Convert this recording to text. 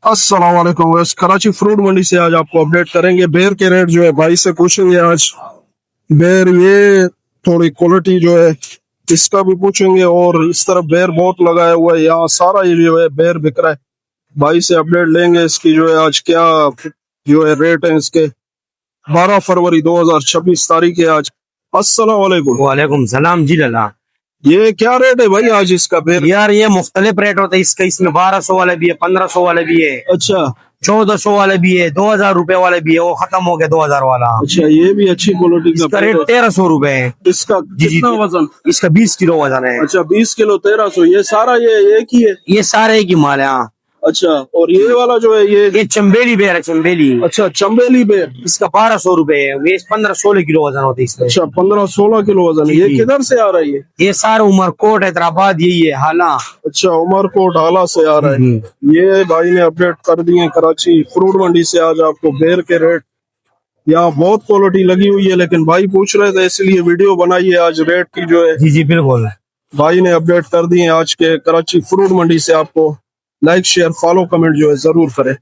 अस्सलाम वालेकुम। वैसे कराची फ्रूट मंडी से आज आपको अपडेट करेंगे। बेर के रेट जो है भाई से पूछेंगे आज। बेर ये थोड़ी क्वालिटी जो है इसका भी पूछेंगे, और इस तरफ बेर बहुत लगाया हुआ है, यहाँ सारा ये जो है बेर बिक रहा है। भाई से अपडेट लेंगे इसकी जो है आज क्या जो है रेट है इसके। 12 फरवरी 2026 तारीख है आज। अस्सलाम वालेकुम। वालेकुम सलाम जी लला। ये क्या रेट है भाई आज इसका बेर? यार ये मुख्तलिफ रेट होता है इसका। इसमें 1200 वाले भी है, 1500 वाले भी है, अच्छा 1400 वाले भी है, 2000 रुपए वाले भी है। वो खत्म हो गया 2000 वाला। अच्छा, ये भी अच्छी क्वालिटी का इसका बेर रेट है। 1300 रुपए है। इसका जी जी। कितना वजन? इसका 20 किलो वजन है। अच्छा 20 किलो 1300। ये सारा ये एक ही है? ये सारे एक ही माल है। हाँ। अच्छा, और ये वाला जो है ये चंबेली बेर है, चंबेली। अच्छा चंबेली बेर। इसका 1200 रुपए है। ये 15-16 किलो वजन होता है इसमें। अच्छा 15-16 किलो वजन है। जी, ये जी। किधर से आ रहा है ये सारे उमरकोट हैदराबाद यही है हाला। अच्छा उमरकोट हाला से आ रहा है। ये भाई ने अपडेट कर दिए कराची फ्रूट मंडी से आज आपको बेर के रेट। यहाँ बहुत क्वालिटी लगी हुई है, लेकिन भाई पूछ रहे थे इसलिए वीडियो बनाई है आज रेट की जो है। जी जी बिल्कुल। भाई ने अपडेट कर दिए आज के कराची फ्रूट मंडी से। आपको लाइक शेयर फॉलो कमेंट जो है जरूर करें।